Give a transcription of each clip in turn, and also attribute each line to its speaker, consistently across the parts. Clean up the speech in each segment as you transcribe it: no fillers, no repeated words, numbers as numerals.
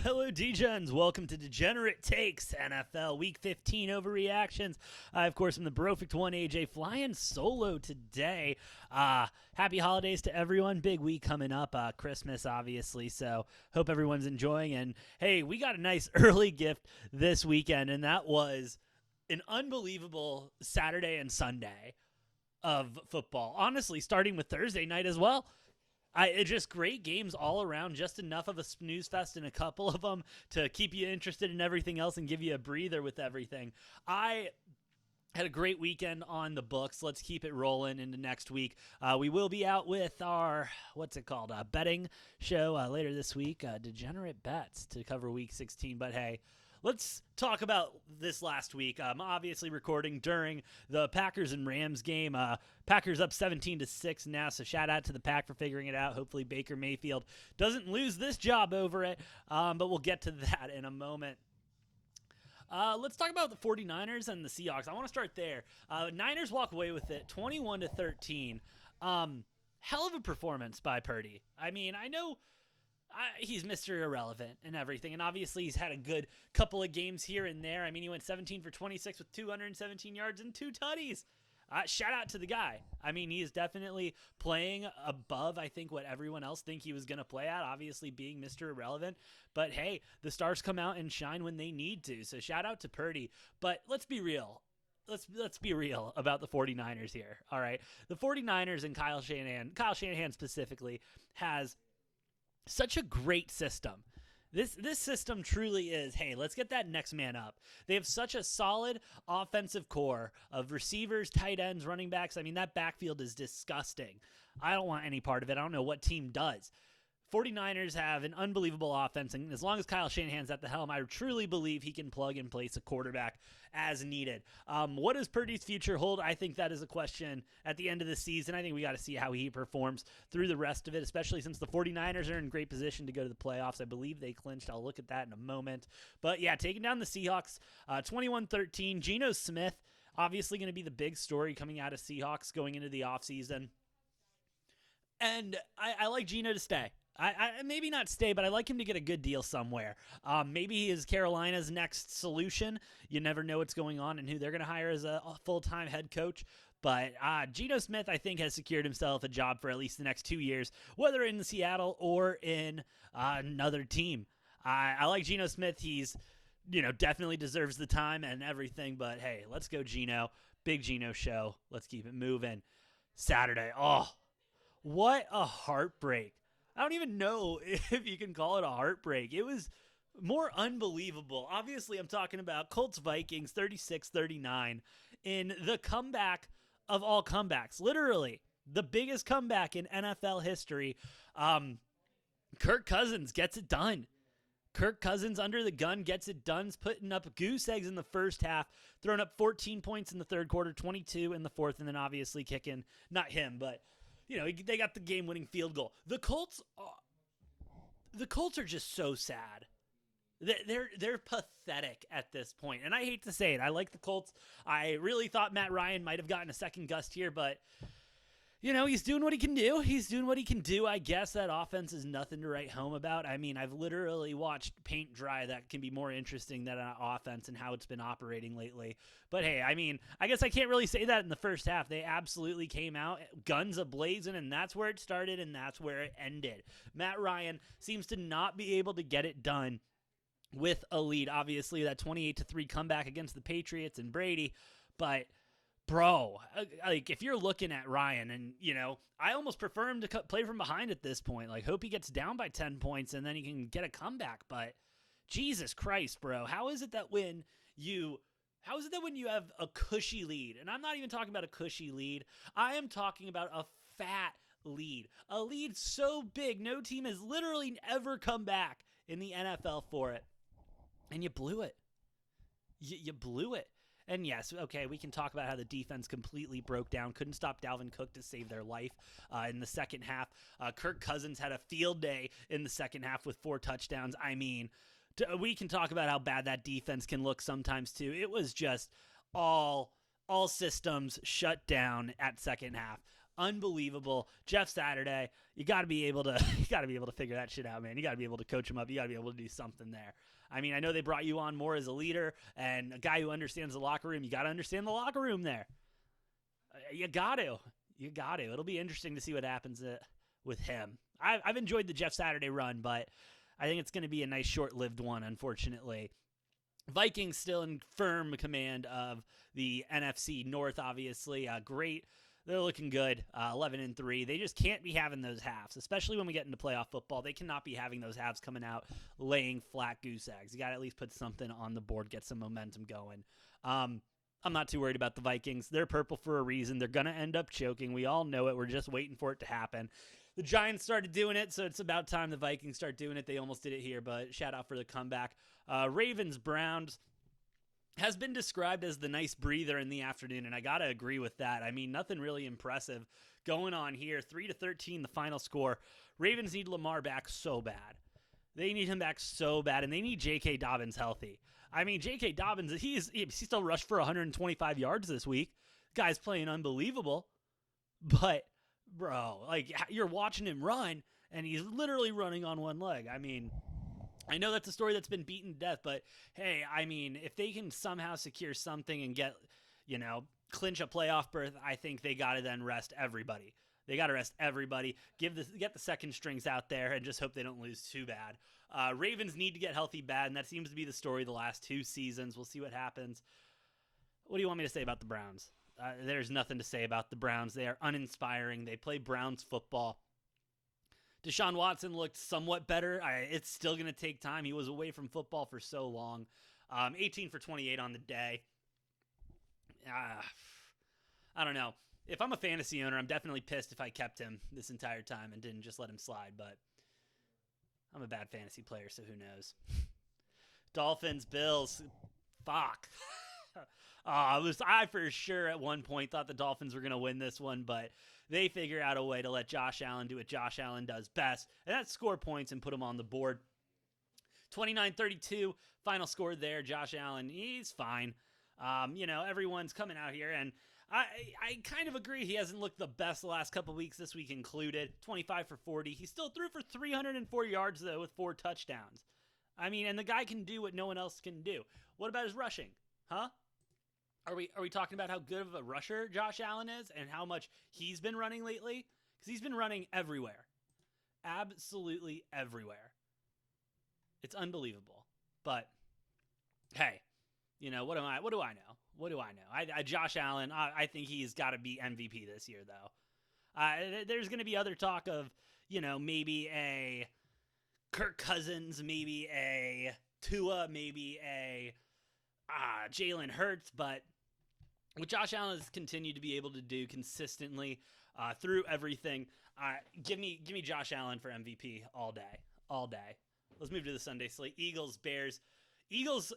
Speaker 1: Hello, D-Gens. Welcome to Degenerate Takes, NFL Week 15 overreactions. I, of course, am the Brofect One, AJ, flying solo today. Happy holidays to everyone. Big week coming up. Christmas, obviously, so hope everyone's enjoying. And, hey, we got a nice early gift this weekend, and that was an unbelievable Saturday and Sunday of football. Honestly, starting with Thursday night as well. It's just great games all around, just enough of a snooze fest in a couple of them to keep you interested in everything else and give you a breather with everything. I had a great weekend on the books. Let's keep it rolling into next week. We will be out with our, betting show later this week, Degenerate Bets, to cover Week 16. But hey, let's talk about this last week. I'm obviously recording during the Packers and Rams game. Packers up 17-6 now, so shout out to the Pack for figuring it out. Hopefully Baker Mayfield doesn't lose this job over it, but we'll get to that in a moment. Let's talk about the 49ers and the Seahawks. I want to start there. Niners walk away with it 21-13. Hell of a performance by Purdy. I mean, I know he's Mr. Irrelevant and everything, and obviously he's had a good couple of games here and there. I mean, he went 17 for 26 with 217 yards and 2 tutties. Shout out to the guy. I mean, he is definitely playing above, I think, what everyone else think he was going to play at, obviously being Mr. Irrelevant. But, hey, the stars come out and shine when they need to, so shout out to Purdy. But let's be real. Let's be real about the 49ers here, all right? The 49ers and Kyle Shanahan specifically, has such a great system. This system truly is, hey, let's get that next man up. They have such a solid offensive core of receivers, tight ends, running backs. I mean, that backfield is disgusting. I don't want any part of it. I don't know what team does. 49ers have an unbelievable offense, and as long as Kyle Shanahan's at the helm, I truly believe he can plug and place a quarterback as needed. What does Purdy's future hold? I think that is a question at the end of the season. I think we got to see how he performs through the rest of it, especially since the 49ers are in great position to go to the playoffs. I believe they clinched. I'll look at that in a moment. But, yeah, taking down the Seahawks, 21-13. Geno Smith, obviously going to be the big story coming out of Seahawks going into the offseason. And I like Geno to stay. I maybe not stay, but I like him to get a good deal somewhere. Maybe he is Carolina's next solution. You never know what's going on and who they're going to hire as a full-time head coach. But Geno Smith, I think, has secured himself a job for at least the next 2 years, whether in Seattle or in another team. I like Geno Smith. He's, definitely deserves the time and everything. But, hey, let's go Geno. Big Geno show. Let's keep it moving. Saturday. Oh, what a heartbreak. I don't even know if you can call it a heartbreak. It was more unbelievable. Obviously, I'm talking about Colts-Vikings 36-39 in the comeback of all comebacks. Literally, the biggest comeback in NFL history. Kirk Cousins gets it done. Kirk Cousins under the gun gets it done, putting up goose eggs in the first half, throwing up 14 points in the third quarter, 22 in the fourth, and then obviously kicking, not him, but they got the game-winning field goal. The Colts are just so sad. They're pathetic at this point, and I hate to say it. I like the Colts. I really thought Matt Ryan might have gotten a second gust here, but he's doing what he can do. I guess that offense is nothing to write home about. I mean, I've literally watched paint dry that can be more interesting than an offense and how it's been operating lately. But hey, I mean, I guess I can't really say that in the first half. They absolutely came out guns a-blazing, and that's where it started and that's where it ended. Matt Ryan seems to not be able to get it done with a lead. Obviously, that 28-3 comeback against the Patriots and Brady, but bro, like, if you're looking at Ryan and, I almost prefer him to play from behind at this point. Like, hope he gets down by 10 points and then he can get a comeback. But Jesus Christ, bro, how is it that when you have a cushy lead, and I'm not even talking about a cushy lead, I am talking about a fat lead. A lead so big, no team has literally ever come back in the NFL for it. And you blew it. You blew it. And yes, okay, we can talk about how the defense completely broke down, couldn't stop Dalvin Cook to save their life in the second half. Kirk Cousins had a field day in the second half with 4 touchdowns. I mean, we can talk about how bad that defense can look sometimes too. It was just all systems shut down at second half. Unbelievable. Jeff Saturday, you got to be able to figure that shit out, man. You got to be able to coach him up. You got to be able to do something there. I mean, I know they brought you on more as a leader and a guy who understands the locker room. You got to understand the locker room there. You got to. It'll be interesting to see what happens with him. I've enjoyed the Jeff Saturday run, but I think it's going to be a nice short-lived one, unfortunately. Vikings still in firm command of the NFC North, obviously. Great. They're looking good, 11-3. They just can't be having those halves, especially when we get into playoff football. They cannot be having those halves coming out laying flat goose eggs. You got to at least put something on the board, get some momentum going. I'm not too worried about the Vikings. They're purple for a reason. They're going to end up choking. We all know it. We're just waiting for it to happen. The Giants started doing it, so it's about time the Vikings start doing it. They almost did it here, but shout out for the comeback. Ravens-Browns has been described as the nice breather in the afternoon, and I got to agree with that. I mean, nothing really impressive going on here. 3-13, the final score. Ravens need Lamar back so bad. They need him back so bad, and they need J.K. Dobbins healthy. I mean, J.K. Dobbins, he still rushed for 125 yards this week. Guy's playing unbelievable, but, bro, like, you're watching him run, and he's literally running on one leg. I mean, I know that's a story that's been beaten to death, but hey, I mean, if they can somehow secure something and get, clinch a playoff berth, I think they got to then rest everybody. They got to rest everybody, get the second strings out there, and just hope they don't lose too bad. Ravens need to get healthy bad, and that seems to be the story the last 2 seasons. We'll see what happens. What do you want me to say about the Browns? There's nothing to say about the Browns. They are uninspiring. They play Browns football. Deshaun Watson looked somewhat better. It's still going to take time. He was away from football for so long. 18 for 28 on the day. I don't know. If I'm a fantasy owner, I'm definitely pissed if I kept him this entire time and didn't just let him slide, but I'm a bad fantasy player, so who knows. Dolphins, Bills. Fuck. I for sure at one point thought the Dolphins were going to win this one, but they figure out a way to let Josh Allen do what Josh Allen does best, and that's score points and put them on the board. 29-32, final score there. Josh Allen, he's fine. Everyone's coming out here, and I kind of agree he hasn't looked the best the last couple weeks, this week included. 25 for 40. He still threw for 304 yards, though, with 4 touchdowns. I mean, and the guy can do what no one else can do. What about his rushing? Huh? Are we talking about how good of a rusher Josh Allen is and how much he's been running lately? Because he's been running everywhere. Absolutely everywhere. It's unbelievable. But, hey, what do I know? Josh Allen, I think he's got to be MVP this year, though. There's going to be other talk of, maybe a Kirk Cousins, maybe a Tua, maybe a Jalen Hurts, but what Josh Allen has continued to be able to do consistently through everything, give me Josh Allen for MVP all day. Let's move to the Sunday slate. Eagles, Bears. Eagles.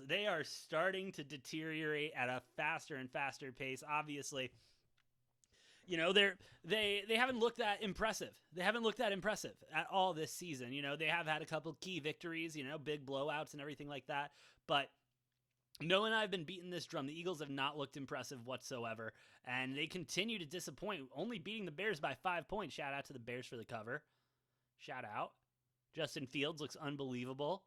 Speaker 1: They are starting to deteriorate at a faster and faster pace. Obviously, they haven't looked that impressive. They haven't looked that impressive at all this season. They have had a couple key victories, big blowouts and everything like that. But Noah and I have been beating this drum. The Eagles have not looked impressive whatsoever, and they continue to disappoint, only beating the Bears by 5 points. Shout out to the Bears for the cover. Shout out. Justin Fields looks unbelievable.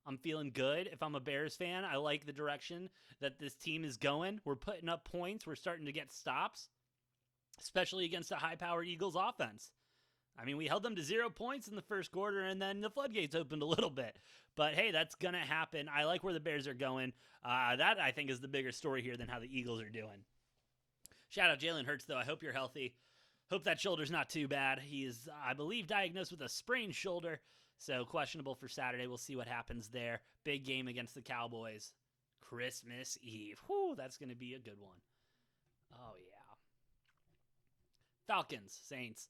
Speaker 1: I'm feeling good. If I'm a Bears fan, I like the direction that this team is going. We're putting up points. We're starting to get stops, especially against a high-powered Eagles offense. I mean, we held them to 0 points in the first quarter, and then the floodgates opened a little bit. But, hey, that's going to happen. I like where the Bears are going. That, I think, is the bigger story here than how the Eagles are doing. Shout out Jalen Hurts, though. I hope you're healthy. Hope that shoulder's not too bad. He is, I believe, diagnosed with a sprained shoulder, so questionable for Saturday. We'll see what happens there. Big game against the Cowboys. Christmas Eve. Whew, that's going to be a good one. Oh, yeah. Falcons, Saints.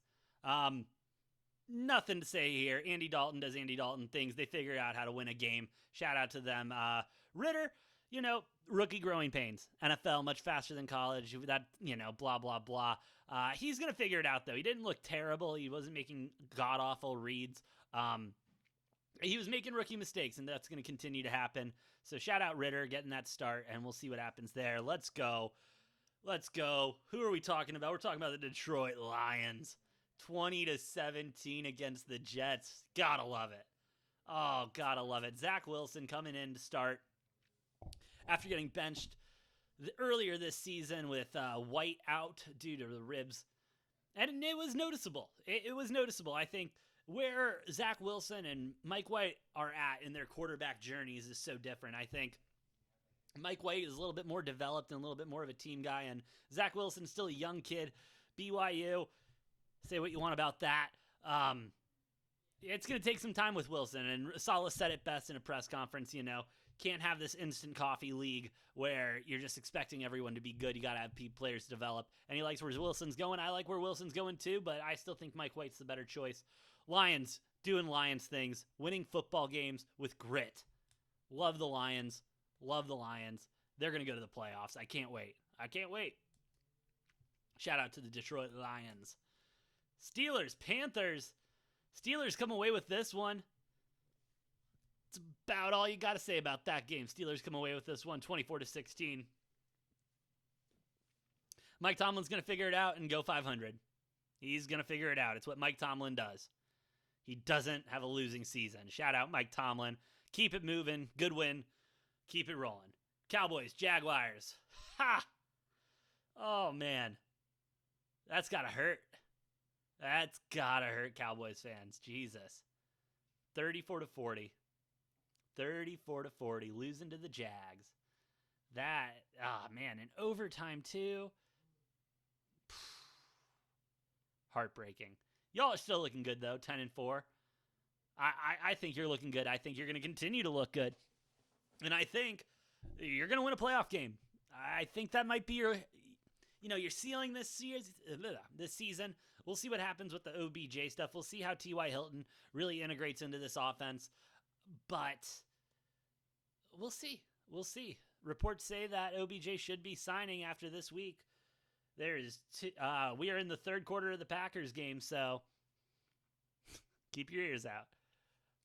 Speaker 1: Nothing to say here. Andy Dalton does Andy Dalton things. They figure out how to win a game. Shout out to them. Ritter, rookie growing pains. NFL, much faster than college. That, blah, blah, blah. He's going to figure it out, though. He didn't look terrible. He wasn't making god-awful reads. He was making rookie mistakes, and that's going to continue to happen. So shout out Ritter getting that start, and we'll see what happens there. Let's go. Let's go. Who are we talking about? We're talking about the Detroit Lions. 20-17 against the Jets. Gotta love it. Oh, gotta love it. Zach Wilson coming in to start after getting benched earlier this season with White out due to the ribs. And it was noticeable. It was noticeable. I think where Zach Wilson and Mike White are at in their quarterback journeys is so different. I think Mike White is a little bit more developed and a little bit more of a team guy, and Zach Wilson's still a young kid. BYU, say what you want about that. It's going to take some time with Wilson, and Saleh said it best in a press conference, can't have this instant coffee league where you're just expecting everyone to be good. You got to have players develop, and he likes where Wilson's going. I like where Wilson's going too, but I still think Mike White's the better choice. Lions doing Lions things, winning football games with grit. Love the Lions. Love the Lions. They're going to go to the playoffs. I can't wait. Shout out to the Detroit Lions. Steelers, Panthers. Steelers come away with this one. It's about all you got to say about that game. Steelers come away with this one, 24-16. Mike Tomlin's going to figure it out and go 500. He's going to figure it out. It's what Mike Tomlin does. He doesn't have a losing season. Shout out Mike Tomlin. Keep it moving. Good win. Keep it rolling. Cowboys, Jaguars. Ha! Oh, man. That's got to hurt. That's got to hurt Cowboys fans. Jesus. 34-40. 34-40. Losing to the Jags. That, man, in overtime, too. Heartbreaking. Y'all are still looking good, though. 10-4. I think you're looking good. I think you're going to continue to look good. And I think you're going to win a playoff game. I think that might be your ceiling this season. We'll see what happens with the OBJ stuff. We'll see how T.Y. Hilton really integrates into this offense. But we'll see. We'll see. Reports say that OBJ should be signing after this week. We are in the third quarter of the Packers game, so keep your ears out.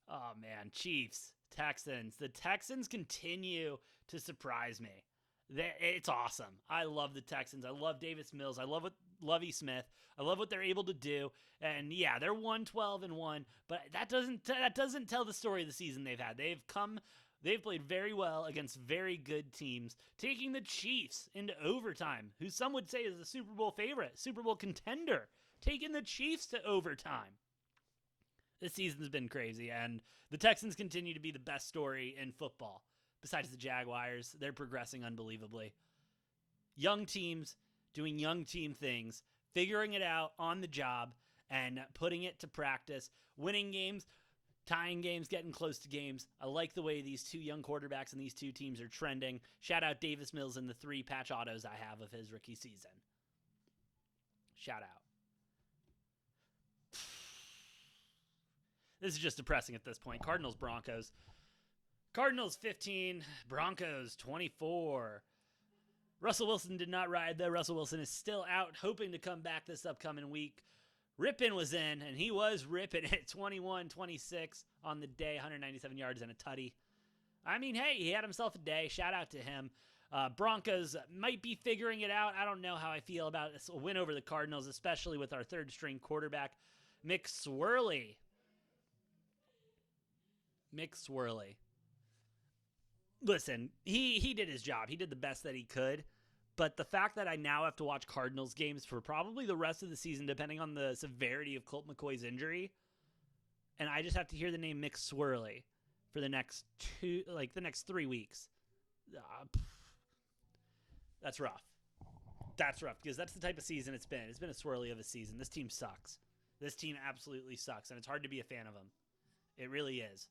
Speaker 1: Oh, man. Chiefs, Texans. The Texans continue to surprise me. It's awesome. I love the Texans. I love Davis Mills. I love Lovie Smith. I love what they're able to do. And yeah, they're 1-12-1, but that doesn't tell the story of the season they've had. They've played very well against very good teams, taking the Chiefs into overtime, who some would say is a Super Bowl favorite, Super Bowl contender, taking the Chiefs to overtime. This season's been crazy, and the Texans continue to be the best story in football. Besides the Jaguars, they're progressing unbelievably. Young teams doing young team things, figuring it out on the job, and putting it to practice, winning games, tying games, getting close to games. I like the way these two young quarterbacks and these two teams are trending. Shout out Davis Mills and the 3 patch autos I have of his rookie season. Shout out. This is just depressing at this point. Cardinals, Broncos. Cardinals 15, Broncos 24. Russell Wilson did not ride, though. Russell Wilson is still out, hoping to come back this upcoming week. Rippin was in, and he was ripping at 21-26 on the day, 197 yards and a tutty. I mean, hey, he had himself a day. Shout out to him. Broncos might be figuring it out. I don't know how I feel about this win over the Cardinals, especially with our third-string quarterback, McSwirly. Listen, he did his job. He did the best that he could. But the fact that I now have to watch Cardinals games for probably the rest of the season, depending on the severity of Colt McCoy's injury, and I just have to hear the name McSwirly for the next 3 weeks. That's rough. That's rough because that's the type of season it's been. It's been a swirly of a season. This team sucks. This team absolutely sucks, and it's hard to be a fan of them. It really is.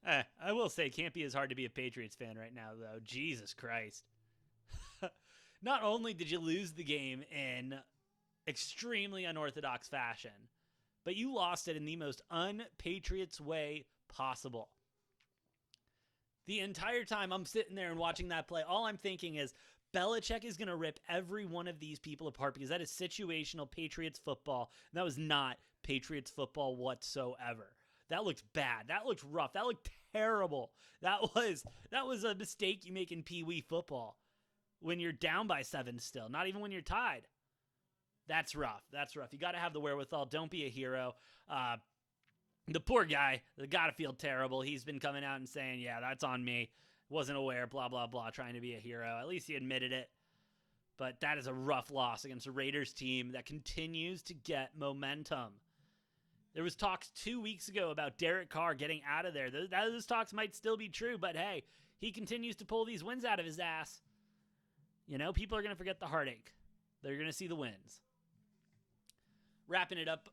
Speaker 1: I will say, it can't be as hard to be a Patriots fan right now, though. Jesus Christ. Not only did you lose the game in extremely unorthodox fashion, but you lost it in the most un-Patriots way possible. The entire time I'm sitting there and watching that play, all I'm thinking is, Belichick is going to rip every one of these people apart because that is situational Patriots football. And that was not Patriots football whatsoever. That looked bad. That looked rough. That looked terrible. That was a mistake you make in Pee Wee football when you're down by 7 still, not even when you're tied. That's rough. That's rough. You got to have the wherewithal. Don't be a hero. The poor guy, got to feel terrible. He's been coming out and saying, yeah, that's on me. Wasn't aware, blah, blah, blah, trying to be a hero. At least he admitted it. But that is a rough loss against a Raiders team that continues to get momentum. There was talks 2 weeks ago about Derek Carr getting out of there. Those talks might still be true, but hey, he continues to pull these wins out of his ass. You know, people are going to forget the heartache. They're going to see the wins. Wrapping it up.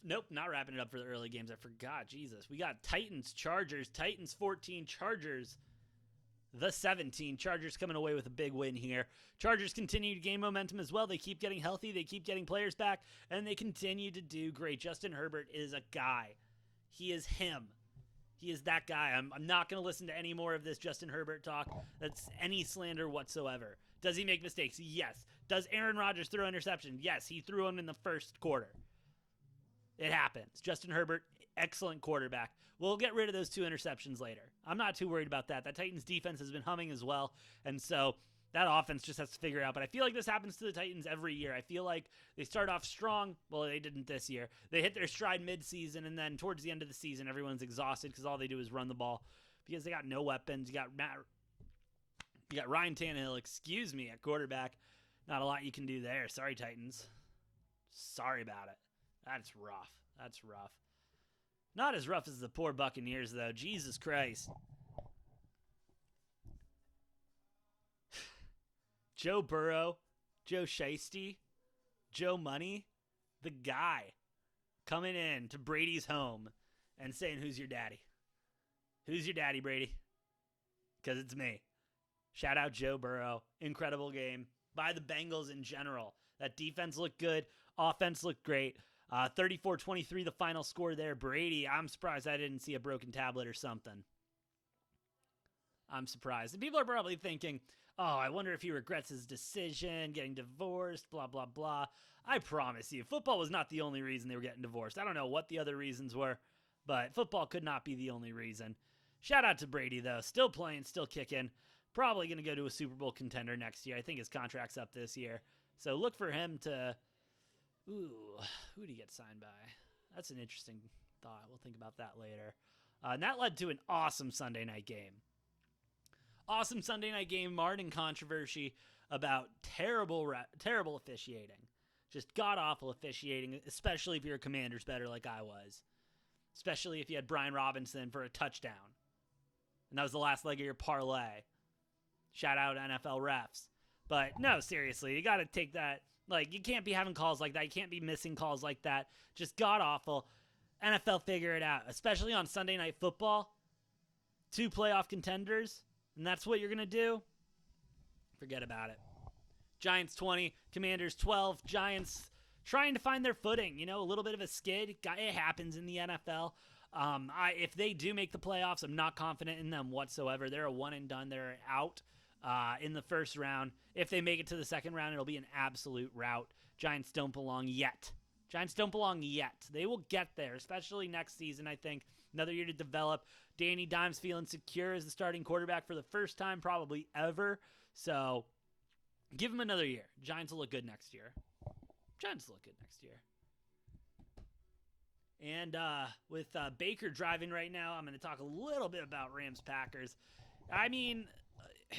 Speaker 1: Nope, not wrapping it up for the early games. I forgot. Jesus. We got Titans, Chargers. Titans 14, Chargers the 17. Chargers coming away with a big win here. Chargers continue to gain momentum as well. They keep getting healthy. They keep getting players back, and they continue to do great. Justin Herbert is a guy. He is him. He is that guy. I'm not going to listen to any more of this Justin Herbert talk. That's any slander whatsoever. Does he make mistakes? Yes. Does Aaron Rodgers throw interception? Yes, he threw them in the first quarter. It happens. Justin Herbert, excellent quarterback. We'll get rid of those 2 interceptions later. I'm not too worried about that. That Titans defense has been humming as well, and so that offense just has to figure it out. But I feel like this happens to the Titans every year. I feel like they start off strong. Well, they didn't this year. They hit their stride midseason, and then towards the end of the season, everyone's exhausted because all they do is run the ball because they got no weapons. You got Ryan Tannehill, at quarterback. Not a lot you can do there. Sorry, Titans. Sorry about it. That's rough. That's rough. Not as rough as the poor Buccaneers, though. Jesus Christ. Joe Burrow, Joe Shiesty, Joe Money, the guy coming in to Brady's home and saying, who's your daddy? Who's your daddy, Brady? Because it's me. Shout out Joe Burrow. Incredible game by the Bengals in general. That defense looked good. Offense looked great. 34-23 the final score there. Brady, I'm surprised I didn't see a broken tablet or something. I'm surprised. And people are probably thinking, oh, I wonder if he regrets his decision, getting divorced, blah, blah, blah. I promise you, football was not the only reason they were getting divorced. I don't know what the other reasons were, but football could not be the only reason. Shout out to Brady, though. Still playing, still kicking. Probably going to go to a Super Bowl contender next year. I think his contract's up this year. So look for him to... Ooh, who did he get signed by? That's an interesting thought. We'll think about that later. And that led to an awesome Sunday night game. Awesome Sunday night game, marred in controversy about terrible officiating. Just god-awful officiating, especially if you're a Commanders better like I was. Especially if you had Brian Robinson for a touchdown. And that was the last leg of your parlay. Shout out NFL refs. But no, seriously, you got to take that. Like, you can't be having calls like that. You can't be missing calls like that. Just god-awful. NFL figure it out, especially on Sunday Night Football. 2 playoff contenders, and that's what you're going to do? Forget about it. Giants 20, Commanders 12. Giants trying to find their footing. You know, a little bit of a skid. It happens in the NFL. If they do make the playoffs, I'm not confident in them whatsoever. They're a one and done. They're out in the first round. If they make it to the second round, it'll be an absolute rout. Giants don't belong yet. Giants don't belong yet. They will get there, especially next season, I think. Another year to develop. Danny Dimes feeling secure as the starting quarterback for the first time probably ever. So give him another year. Giants will look good next year. Giants will look good next year. And with Baker driving right now, I'm going to talk a little bit about Rams-Packers. I mean, you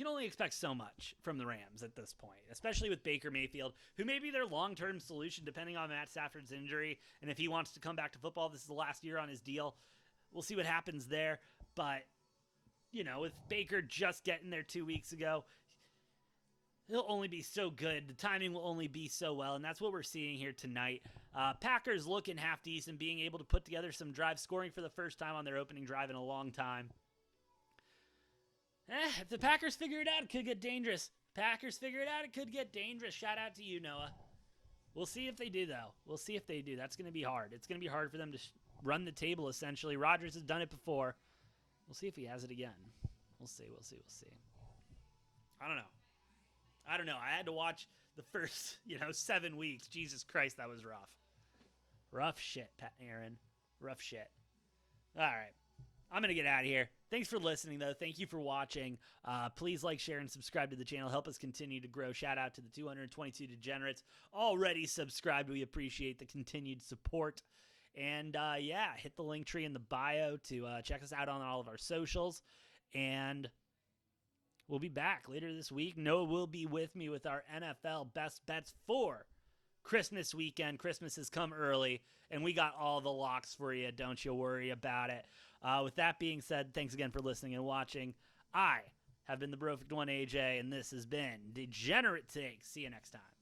Speaker 1: can only expect so much from the Rams at this point, especially with Baker Mayfield, who may be their long-term solution depending on Matt Stafford's injury. And if he wants to come back to football, this is the last year on his deal. We'll see what happens there. But, you know, with Baker just getting there 2 weeks ago, he'll only be so good. The timing will only be so well, and that's what we're seeing here tonight. Packers looking half decent, being able to put together some drives, scoring for the first time on their opening drive in a long time. If the Packers figure it out, it could get dangerous. Packers figure it out, it could get dangerous. Shout out to you, Noah. We'll see if they do, though. We'll see if they do. That's going to be hard. It's going to be hard for them to run the table, essentially. Rodgers has done it before. We'll see if he has it again. We'll see. I don't know. I don't know. I had to watch the first, 7 weeks. Jesus Christ, that was rough. Rough shit, Pat Aaron. Rough shit. All right. I'm going to get out of here. Thanks for listening, though. Thank you for watching. Please like, share, and subscribe to the channel. Help us continue to grow. Shout out to the 222 degenerates already subscribed. We appreciate the continued support. And, hit the link tree in the bio to check us out on all of our socials. And we'll be back later this week. Noah will be with me with our NFL best bets for Christmas weekend. Christmas has come early, and we got all the locks for you. Don't you worry about it. With that being said, thanks again for listening and watching. I have been the Perfect One, AJ, and this has been Degenerate Takes. See you next time.